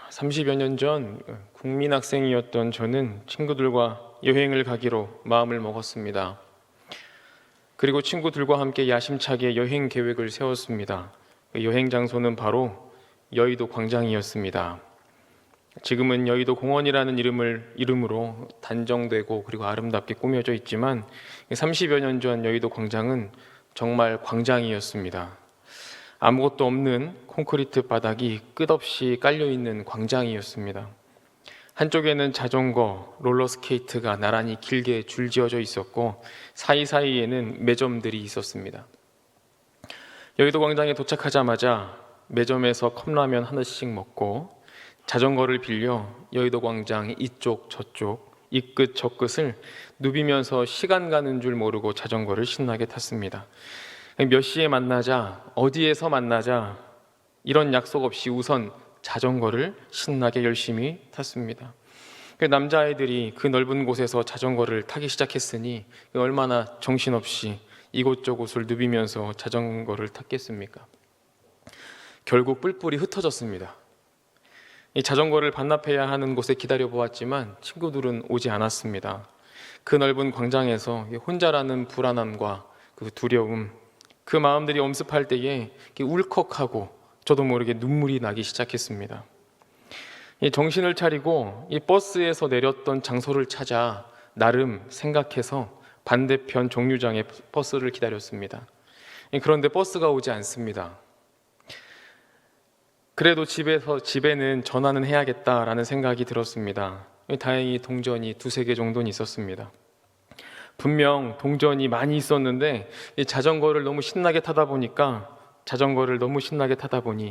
30여 년 전 국민학생이었던 저는 친구들과 여행을 가기로 마음을 먹었습니다. 그리고 친구들과 함께 야심차게 여행 계획을 세웠습니다. 그 여행 장소는 바로 여의도 광장이었습니다. 지금은 여의도 공원이라는 이름으로 단정되고 그리고 아름답게 꾸며져 있지만 30여 년 전 여의도 광장은 정말 광장이었습니다. 아무것도 없는 콘크리트 바닥이 끝없이 깔려있는 광장이었습니다. 한쪽에는 자전거, 롤러스케이트가 나란히 길게 줄지어져 있었고 사이사이에는 매점들이 있었습니다. 여의도 광장에 도착하자마자 매점에서 컵라면 하나씩 먹고 자전거를 빌려 여의도 광장 이쪽 저쪽 이 끝 저 끝을 누비면서 시간 가는 줄 모르고 자전거를 신나게 탔습니다. 몇 시에 만나자, 어디에서 만나자 이런 약속 없이 우선 자전거를 신나게 열심히 탔습니다. 남자아이들이 그 넓은 곳에서 자전거를 타기 시작했으니 얼마나 정신없이 이곳저곳을 누비면서 자전거를 탔겠습니까? 결국 뿔뿔이 흩어졌습니다. 이 자전거를 반납해야 하는 곳에 기다려보았지만 친구들은 오지 않았습니다. 그 넓은 광장에서 혼자라는 불안함과 그 두려움, 그 마음들이 엄습할 때에 울컥하고 저도 모르게 눈물이 나기 시작했습니다. 정신을 차리고 이 버스에서 내렸던 장소를 찾아 나름 생각해서 반대편 정류장에 버스를 기다렸습니다. 그런데 버스가 오지 않습니다. 그래도 집에는 전화는 해야겠다라는 생각이 들었습니다. 다행히 동전이 2-3개 정도는 있었습니다. 분명 동전이 많이 있었는데 자전거를 너무 신나게 타다 보니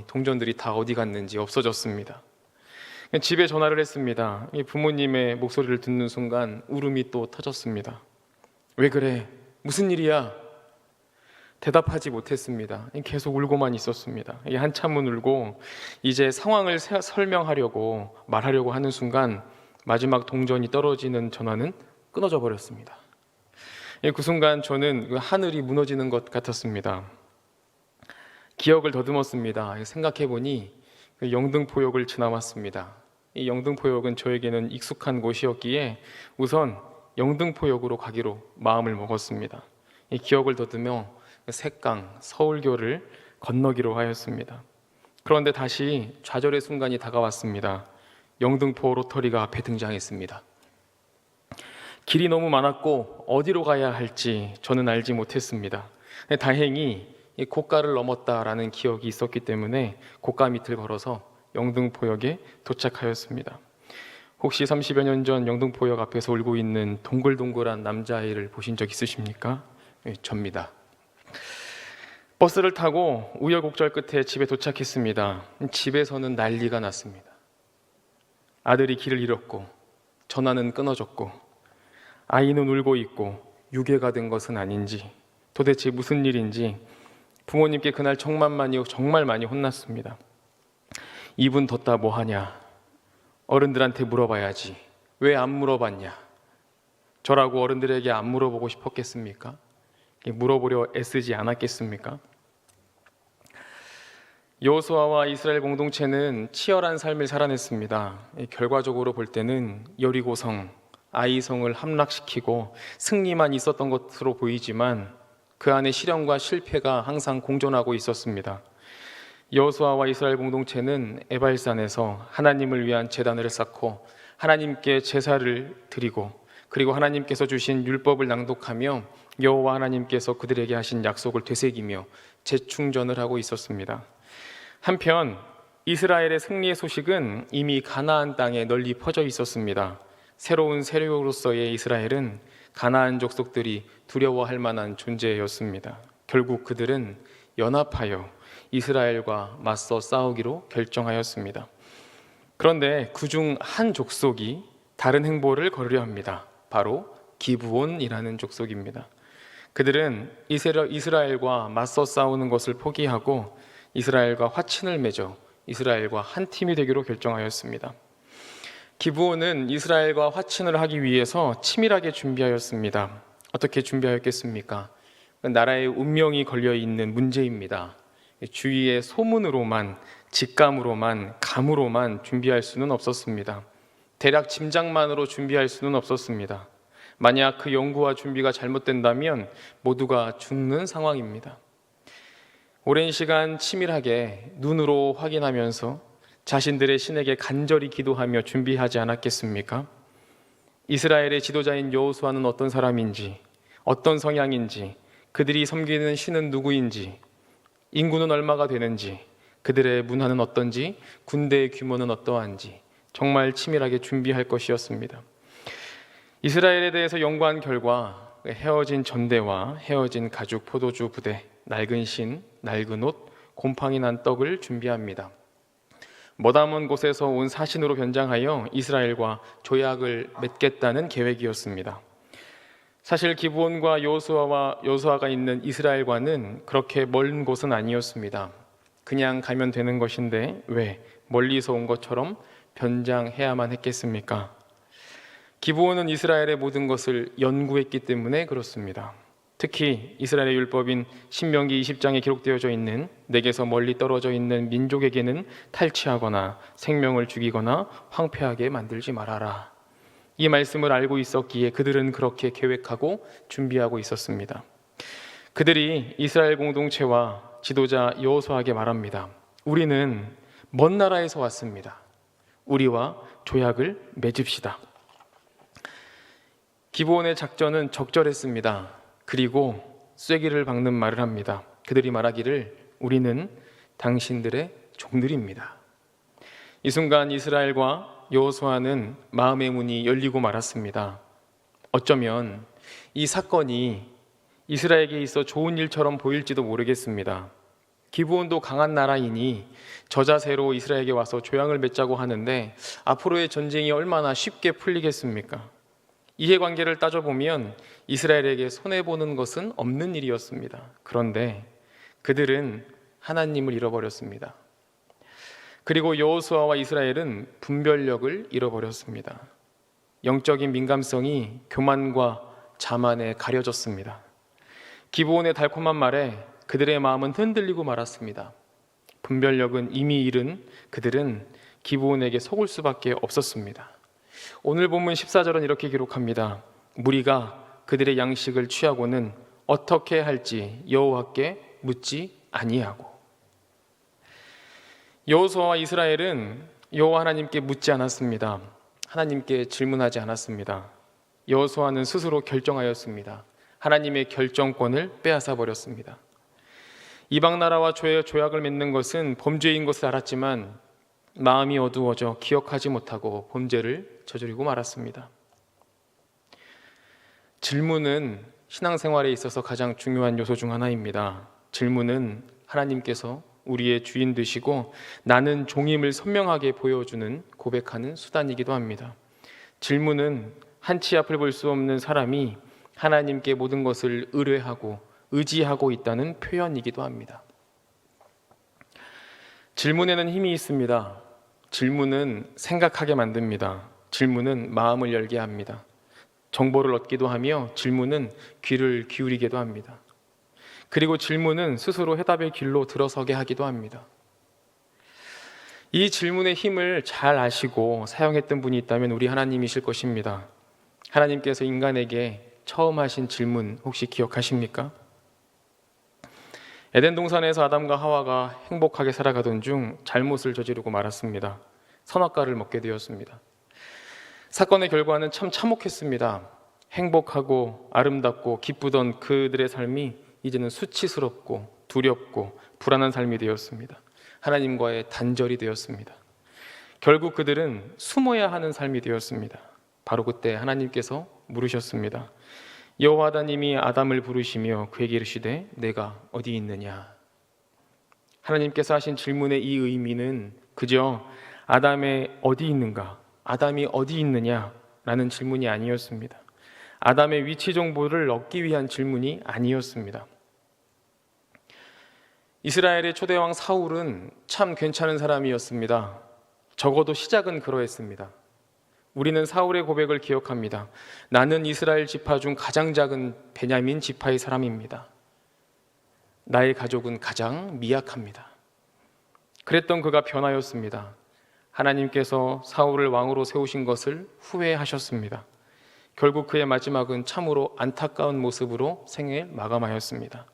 동전들이 다 어디 갔는지 없어졌습니다. 집에 전화를 했습니다. 부모님의 목소리를 듣는 순간 울음이 또 터졌습니다. 왜 그래? 무슨 일이야? 대답하지 못했습니다. 계속 울고만 있었습니다. 한참은 울고 이제 상황을 설명하려고 말하려고 하는 순간 마지막 동전이 떨어지는 전화는 끊어져 버렸습니다. 그 순간 저는 하늘이 무너지는 것 같았습니다. 기억을 더듬었습니다. 생각해보니 영등포역을 지나왔습니다. 이 영등포역은 저에게는 익숙한 곳이었기에 우선 영등포역으로 가기로 마음을 먹었습니다. 이 기억을 더듬어 색강, 서울교를 건너기로 하였습니다. 그런데 다시 좌절의 순간이 다가왔습니다. 영등포 로터리가 앞에 등장했습니다. 길이 너무 많았고 어디로 가야 할지 저는 알지 못했습니다. 다행히 고가를 넘었다라는 기억이 있었기 때문에 고가 밑을 걸어서 영등포역에 도착하였습니다. 혹시 30여 년 전 영등포역 앞에서 울고 있는 동글동글한 남자아이를 보신 적 있으십니까? 접니다. 버스를 타고 우여곡절 끝에 집에 도착했습니다. 집에서는 난리가 났습니다. 아들이 길을 잃었고 전화는 끊어졌고 아이는 울고 있고 유괴가 된 것은 아닌지 도대체 무슨 일인지 부모님께 그날 정말 많이 혼났습니다. 이분 뒀다 뭐하냐? 어른들한테 물어봐야지. 왜 안 물어봤냐? 저라고 어른들에게 안 물어보고 싶었겠습니까? 물어보려 애쓰지 않았겠습니까? 여호수아와 이스라엘 공동체는 치열한 삶을 살아냈습니다. 결과적으로 볼 때는 여리고성, 아이성을 함락시키고 승리만 있었던 것으로 보이지만 그 안에 시련과 실패가 항상 공존하고 있었습니다. 여호수아와 이스라엘 공동체는 에발산에서 하나님을 위한 제단을 쌓고 하나님께 제사를 드리고 그리고 하나님께서 주신 율법을 낭독하며 여호와 하나님께서 그들에게 하신 약속을 되새기며 재충전을 하고 있었습니다. 한편 이스라엘의 승리의 소식은 이미 가나안 땅에 널리 퍼져 있었습니다. 새로운 세력으로서의 이스라엘은 가나안 족속들이 두려워할 만한 존재였습니다. 결국 그들은 연합하여 이스라엘과 맞서 싸우기로 결정하였습니다. 그런데 그중 한 족속이 다른 행보를 걸으려 합니다. 바로 기브온이라는 족속입니다. 그들은 이스라엘과 맞서 싸우는 것을 포기하고 이스라엘과 화친을 맺어 이스라엘과 한 팀이 되기로 결정하였습니다. 기브온은 이스라엘과 화친을 하기 위해서 치밀하게 준비하였습니다. 어떻게 준비하였겠습니까? 나라의 운명이 걸려있는 문제입니다. 주위의 소문으로만, 직감으로만, 감으로만 준비할 수는 없었습니다. 대략 짐작만으로 준비할 수는 없었습니다. 만약 그 연구와 준비가 잘못된다면 모두가 죽는 상황입니다. 오랜 시간 치밀하게 눈으로 확인하면서 자신들의 신에게 간절히 기도하며 준비하지 않았겠습니까? 이스라엘의 지도자인 여호수아는 어떤 사람인지, 어떤 성향인지, 그들이 섬기는 신은 누구인지, 인구는 얼마가 되는지, 그들의 문화는 어떤지, 군대의 규모는 어떠한지 정말 치밀하게 준비할 것이었습니다. 이스라엘에 대해서 연구한 결과 헤어진 전대와 헤어진 가죽 포도주 부대, 낡은 신, 낡은 옷, 곰팡이 난 떡을 준비합니다. 머다먼 곳에서 온 사신으로 변장하여 이스라엘과 조약을 맺겠다는 계획이었습니다. 사실 기브온과 여호수아가 있는 이스라엘과는 그렇게 먼 곳은 아니었습니다. 그냥 가면 되는 것인데 왜 멀리서 온 것처럼 변장해야만 했겠습니까? 기브온은 이스라엘의 모든 것을 연구했기 때문에 그렇습니다. 특히 이스라엘의 율법인 신명기 20장에 기록되어져 있는 내게서 멀리 떨어져 있는 민족에게는 탈취하거나 생명을 죽이거나 황폐하게 만들지 말아라. 이 말씀을 알고 있었기에 그들은 그렇게 계획하고 준비하고 있었습니다. 그들이 이스라엘 공동체와 지도자 여호수아에게 말합니다. 우리는 먼 나라에서 왔습니다. 우리와 조약을 맺읍시다. 기브온의 작전은 적절했습니다. 그리고 쐐기를 박는 말을 합니다. 그들이 말하기를 우리는 당신들의 종들입니다. 이 순간 이스라엘과 여호수아는 마음의 문이 열리고 말았습니다. 어쩌면 이 사건이 이스라엘에게 있어 좋은 일처럼 보일지도 모르겠습니다. 기브온도 강한 나라이니 저자세로 이스라엘에게 와서 조약을 맺자고 하는데 앞으로의 전쟁이 얼마나 쉽게 풀리겠습니까? 이해관계를 따져보면 이스라엘에게 손해보는 것은 없는 일이었습니다. 그런데 그들은 하나님을 잃어버렸습니다. 그리고 여호수아와 이스라엘은 분별력을 잃어버렸습니다. 영적인 민감성이 교만과 자만에 가려졌습니다. 기브온의 달콤한 말에 그들의 마음은 흔들리고 말았습니다. 분별력은 이미 잃은 그들은 기브온에게 속을 수밖에 없었습니다. 오늘 본문 14절은 이렇게 기록합니다. 무리가 그들의 양식을 취하고는 어떻게 할지 여호와께 묻지 아니하고. 여호수아와 이스라엘은 여호와 하나님께 묻지 않았습니다. 하나님께 질문하지 않았습니다. 여호수아는 스스로 결정하였습니다. 하나님의 결정권을 빼앗아 버렸습니다. 이방 나라와 조약을 맺는 것은 범죄인 것을 알았지만 마음이 어두워져 기억하지 못하고 범죄를 저지르고 말았습니다. 질문은 신앙생활에 있어서 가장 중요한 요소 중 하나입니다. 질문은 하나님께서 우리의 주인 되시고 나는 종임을 선명하게 보여주는 고백하는 수단이기도 합니다. 질문은 한치 앞을 볼 수 없는 사람이 하나님께 모든 것을 의뢰하고 의지하고 있다는 표현이기도 합니다. 질문에는 힘이 있습니다. 질문은 생각하게 만듭니다. 질문은 마음을 열게 합니다. 정보를 얻기도 하며 질문은 귀를 기울이기도 합니다. 그리고 질문은 스스로 해답의 길로 들어서게 하기도 합니다. 이 질문의 힘을 잘 아시고 사용했던 분이 있다면 우리 하나님이실 것입니다. 하나님께서 인간에게 처음 하신 질문 혹시 기억하십니까? 에덴 동산에서 아담과 하와가 행복하게 살아가던 중 잘못을 저지르고 말았습니다. 선악과를 먹게 되었습니다. 사건의 결과는 참 참혹했습니다. 행복하고 아름답고 기쁘던 그들의 삶이 이제는 수치스럽고 두렵고 불안한 삶이 되었습니다. 하나님과의 단절이 되었습니다. 결국 그들은 숨어야 하는 삶이 되었습니다. 바로 그때 하나님께서 물으셨습니다. 여호와 하나님이 아담을 부르시며 그에게 이르시되 내가 어디 있느냐. 하나님께서 하신 질문의 이 의미는 그저 아담의 어디 있는가, 아담이 어디 있느냐라는 질문이 아니었습니다. 아담의 위치 정보를 얻기 위한 질문이 아니었습니다. 이스라엘의 초대왕 사울은 참 괜찮은 사람이었습니다. 적어도 시작은 그러했습니다. 우리는 사울의 고백을 기억합니다. 나는 이스라엘 지파 중 가장 작은 베냐민 지파의 사람입니다. 나의 가족은 가장 미약합니다. 그랬던 그가 변하였습니다. 하나님께서 사울을 왕으로 세우신 것을 후회하셨습니다. 결국 그의 마지막은 참으로 안타까운 모습으로 생을 마감하였습니다.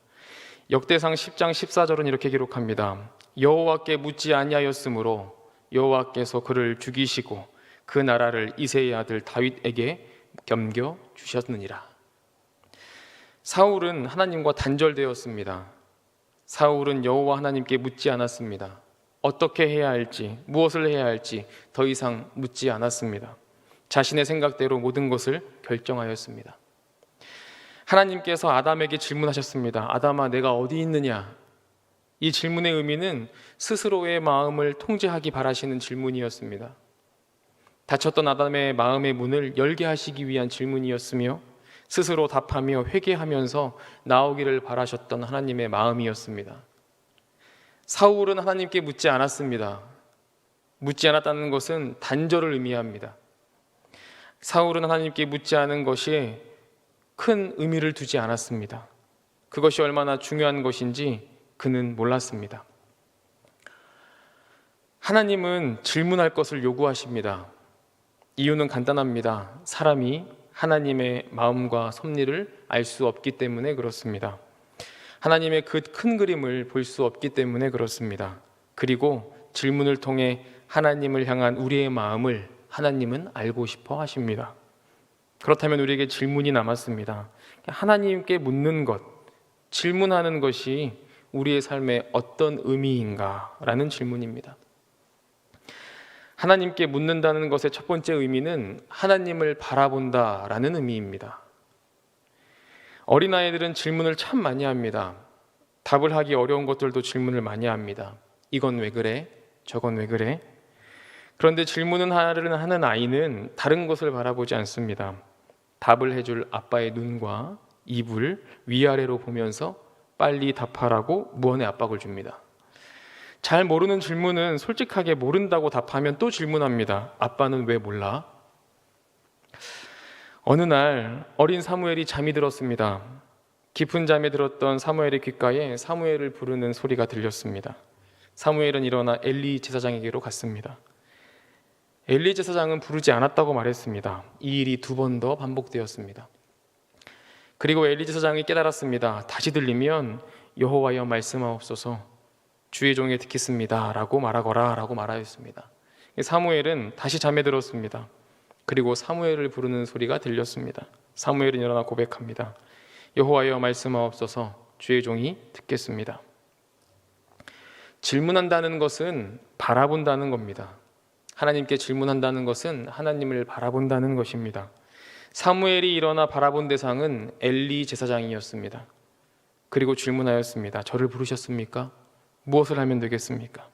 역대상 10장 14절은 이렇게 기록합니다. 여호와께 묻지 아니하였으므로 여호와께서 그를 죽이시고 그 나라를 이새의 아들 다윗에게 겸겨 주셨느니라. 사울은 하나님과 단절되었습니다. 사울은 여호와 하나님께 묻지 않았습니다. 어떻게 해야 할지, 무엇을 해야 할지 더 이상 묻지 않았습니다. 자신의 생각대로 모든 것을 결정하였습니다. 하나님께서 아담에게 질문하셨습니다. 아담아, 내가 어디 있느냐? 이 질문의 의미는 스스로의 마음을 통제하기 바라시는 질문이었습니다. 닫혔던 아담의 마음의 문을 열게 하시기 위한 질문이었으며 스스로 답하며 회개하면서 나오기를 바라셨던 하나님의 마음이었습니다. 사울은 하나님께 묻지 않았습니다. 묻지 않았다는 것은 단절을 의미합니다. 사울은 하나님께 묻지 않은 것이 큰 의미를 두지 않았습니다. 그것이 얼마나 중요한 것인지 그는 몰랐습니다. 하나님은 질문할 것을 요구하십니다. 이유는 간단합니다. 사람이 하나님의 마음과 섭리를 알 수 없기 때문에 그렇습니다. 하나님의 그 큰 그림을 볼 수 없기 때문에 그렇습니다. 그리고 질문을 통해 하나님을 향한 우리의 마음을 하나님은 알고 싶어 하십니다. 그렇다면 우리에게 질문이 남았습니다. 하나님께 묻는 것, 질문하는 것이 우리의 삶에 어떤 의미인가라는 질문입니다. 하나님께 묻는다는 것의 첫 번째 의미는 하나님을 바라본다라는 의미입니다. 어린아이들은 질문을 참 많이 합니다. 답을 하기 어려운 것들도 질문을 많이 합니다. 이건 왜 그래? 저건 왜 그래? 그런데 질문을 하는 아이는 다른 것을 바라보지 않습니다. 답을 해줄 아빠의 눈과 입을 위아래로 보면서 빨리 답하라고 무언의 압박을 줍니다. 잘 모르는 질문은 솔직하게 모른다고 답하면 또 질문합니다. 아빠는 왜 몰라? 어느 날 어린 사무엘이 잠이 들었습니다. 깊은 잠에 들었던 사무엘의 귓가에 사무엘을 부르는 소리가 들렸습니다. 사무엘은 일어나 엘리 제사장에게로 갔습니다. 엘리 제사장은 부르지 않았다고 말했습니다. 이 일이 2번 더 반복되었습니다. 그리고 엘리 제사장이 깨달았습니다. 다시 들리면 여호와여 말씀하옵소서, 주의 종이 듣겠습니다 라고 말하거라 라고 말하였습니다. 사무엘은 다시 잠에 들었습니다. 그리고 사무엘을 부르는 소리가 들렸습니다. 사무엘은 일어나 고백합니다. 여호와여 말씀하옵소서, 주의 종이 듣겠습니다. 질문한다는 것은 바라본다는 겁니다. 하나님께 질문한다는 것은 하나님을 바라본다는 것입니다. 사무엘이 일어나 바라본 대상은 엘리 제사장이었습니다. 그리고 질문하였습니다. 저를 부르셨습니까? 무엇을 하면 되겠습니까?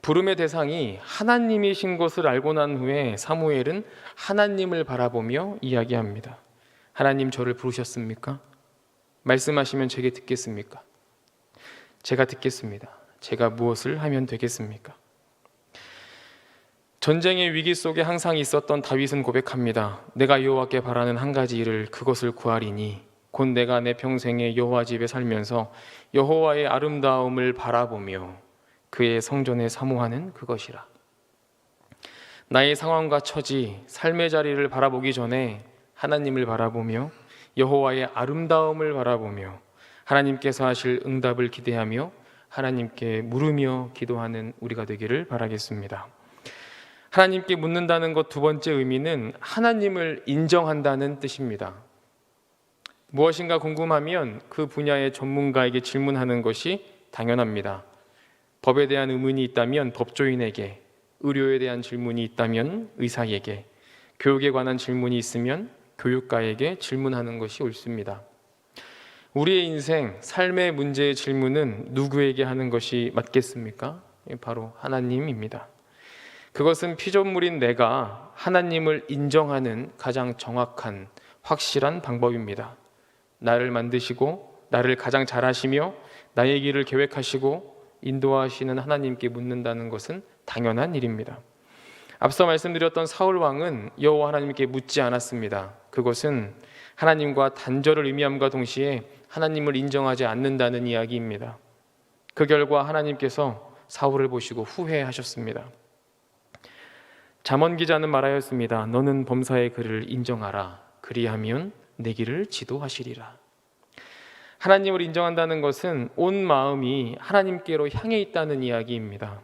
부름의 대상이 하나님이신 것을 알고 난 후에 사무엘은 하나님을 바라보며 이야기합니다. 하나님, 저를 부르셨습니까? 말씀하시면 제게 듣겠습니까? 제가 듣겠습니다. 제가 무엇을 하면 되겠습니까? 전쟁의 위기 속에 항상 있었던 다윗은 고백합니다. 내가 여호와께 바라는 한 가지 일을, 그것을 구하리니 곧 내가 내 평생에 여호와 집에 살면서 여호와의 아름다움을 바라보며 그의 성전에 사모하는 그것이라. 나의 상황과 처지, 삶의 자리를 바라보기 전에 하나님을 바라보며 여호와의 아름다움을 바라보며 하나님께서 하실 응답을 기대하며 하나님께 물으며 기도하는 우리가 되기를 바라겠습니다. 하나님께 묻는다는 것 2번째 의미는 하나님을 인정한다는 뜻입니다. 무엇인가 궁금하면 그 분야의 전문가에게 질문하는 것이 당연합니다. 법에 대한 의문이 있다면 법조인에게, 의료에 대한 질문이 있다면 의사에게, 교육에 관한 질문이 있으면 교육가에게 질문하는 것이 옳습니다. 우리의 인생, 삶의 문제의 질문은 누구에게 하는 것이 맞겠습니까? 바로 하나님입니다. 그것은 피조물인 내가 하나님을 인정하는 가장 정확한, 확실한 방법입니다. 나를 만드시고 나를 가장 잘 아시며 나의 길을 계획하시고 인도하시는 하나님께 묻는다는 것은 당연한 일입니다. 앞서 말씀드렸던 사울 왕은 여호와 하나님께 묻지 않았습니다. 그것은 하나님과 단절을 의미함과 동시에 하나님을 인정하지 않는다는 이야기입니다. 그 결과 하나님께서 사울을 보시고 후회하셨습니다. 잠언 기자는 말하였습니다. 너는 범사의 그를 인정하라. 그리하면 내 길을 지도하시리라. 하나님을 인정한다는 것은 온 마음이 하나님께로 향해 있다는 이야기입니다.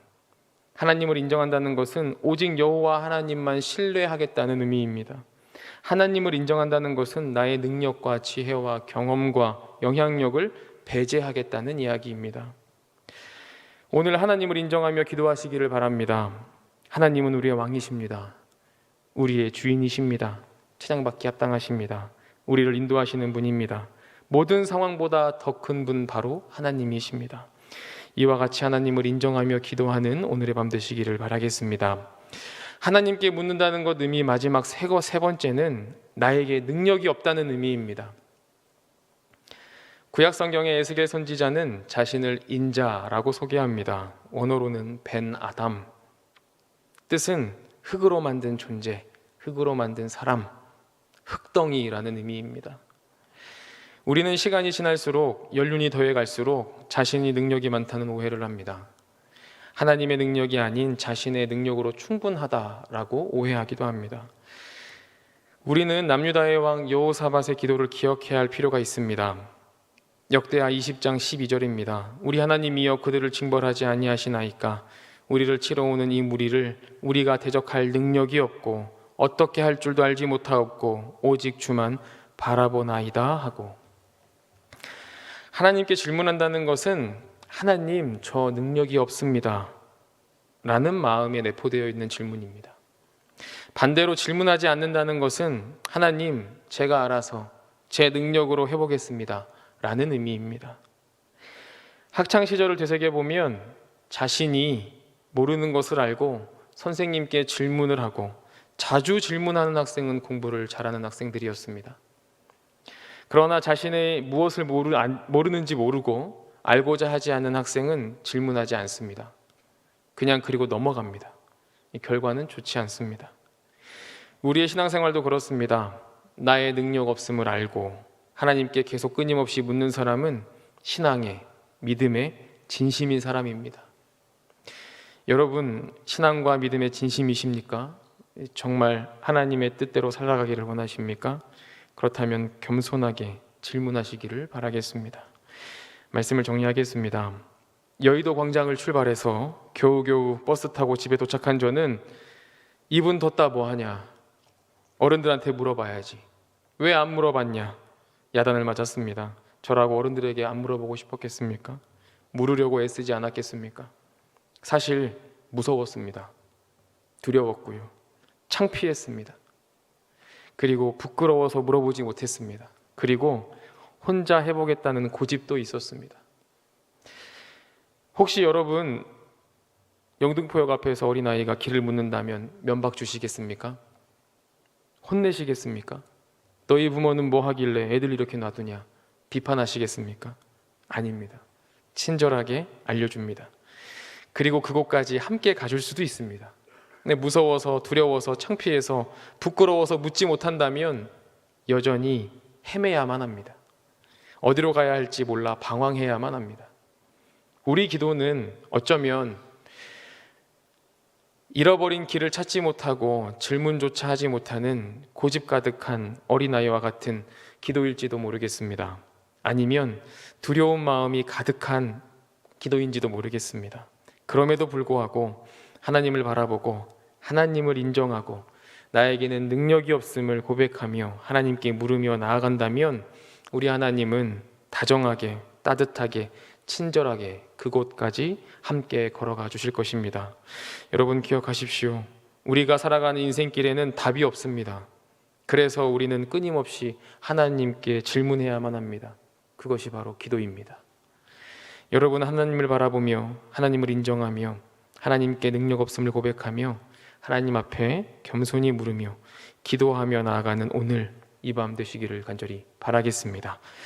하나님을 인정한다는 것은 오직 여호와 하나님만 신뢰하겠다는 의미입니다. 하나님을 인정한다는 것은 나의 능력과 지혜와 경험과 영향력을 배제하겠다는 이야기입니다. 오늘 하나님을 인정하며 기도하시기를 바랍니다. 하나님은 우리의 왕이십니다. 우리의 주인이십니다. 찬양받기 합당하십니다. 우리를 인도하시는 분입니다. 모든 상황보다 더 큰 분 바로 하나님이십니다. 이와 같이 하나님을 인정하며 기도하는 오늘의 밤 되시기를 바라겠습니다. 하나님께 묻는다는 것 의미 마지막 세 번째는 나에게 능력이 없다는 의미입니다. 구약 성경의 에스겔 선지자는 자신을 인자라고 소개합니다. 원어로는 벤 아담. 뜻은 흙으로 만든 존재, 흙으로 만든 사람, 흙덩이라는 의미입니다. 우리는 시간이 지날수록 연륜이 더해갈수록 자신이 능력이 많다는 오해를 합니다. 하나님의 능력이 아닌 자신의 능력으로 충분하다라고 오해하기도 합니다. 우리는 남유다의 왕 여호사밧의 기도를 기억해야 할 필요가 있습니다. 역대하 20장 12절입니다. 우리 하나님이여 그들을 징벌하지 아니하시나이까 우리를 치러 오는 이 무리를 우리가 대적할 능력이 없고 어떻게 할 줄도 알지 못하옵고 오직 주만 바라보나이다 하고, 하나님께 질문한다는 것은 하나님 저 능력이 없습니다 라는 마음에 내포되어 있는 질문입니다. 반대로 질문하지 않는다는 것은 하나님 제가 알아서 제 능력으로 해보겠습니다 라는 의미입니다. 학창시절을 되새겨보면 자신이 모르는 것을 알고 선생님께 질문을 하고 자주 질문하는 학생은 공부를 잘하는 학생들이었습니다. 그러나 자신의 무엇을 모르는지 모르고 알고자 하지 않는 학생은 질문하지 않습니다. 그냥 그리고 넘어갑니다. 이 결과는 좋지 않습니다. 우리의 신앙생활도 그렇습니다. 나의 능력 없음을 알고 하나님께 계속 끊임없이 묻는 사람은 신앙의, 믿음의 진심인 사람입니다. 여러분, 신앙과 믿음의 진심이십니까? 정말 하나님의 뜻대로 살아가기를 원하십니까? 그렇다면 겸손하게 질문하시기를 바라겠습니다. 말씀을 정리하겠습니다. 여의도 광장을 출발해서 겨우겨우 버스 타고 집에 도착한 저는 이분 뒀다 뭐하냐? 어른들한테 물어봐야지. 왜 안 물어봤냐? 야단을 맞았습니다. 저라고 어른들에게 안 물어보고 싶었겠습니까? 물으려고 애쓰지 않았겠습니까? 사실 무서웠습니다. 두려웠고요. 창피했습니다. 그리고 부끄러워서 물어보지 못했습니다. 그리고 혼자 해보겠다는 고집도 있었습니다. 혹시 여러분 영등포역 앞에서 어린아이가 길을 묻는다면 면박 주시겠습니까? 혼내시겠습니까? 너희 부모는 뭐 하길래 애들 이렇게 놔두냐? 비판하시겠습니까? 아닙니다. 친절하게 알려줍니다. 그리고 그곳까지 함께 가줄 수도 있습니다. 근데 무서워서, 두려워서, 창피해서, 부끄러워서 묻지 못한다면 여전히 헤매야만 합니다. 어디로 가야 할지 몰라 방황해야만 합니다. 우리 기도는 어쩌면 잃어버린 길을 찾지 못하고 질문조차 하지 못하는 고집 가득한 어린아이와 같은 기도일지도 모르겠습니다. 아니면 두려운 마음이 가득한 기도인지도 모르겠습니다. 그럼에도 불구하고 하나님을 바라보고 하나님을 인정하고 나에게는 능력이 없음을 고백하며 하나님께 물으며 나아간다면 우리 하나님은 다정하게, 따뜻하게, 친절하게 그곳까지 함께 걸어가 주실 것입니다. 여러분 기억하십시오. 우리가 살아가는 인생길에는 답이 없습니다. 그래서 우리는 끊임없이 하나님께 질문해야만 합니다. 그것이 바로 기도입니다. 여러분 하나님을 바라보며 하나님을 인정하며 하나님께 능력 없음을 고백하며 하나님 앞에 겸손히 물으며 기도하며 나아가는 오늘 이 밤 되시기를 간절히 바라겠습니다.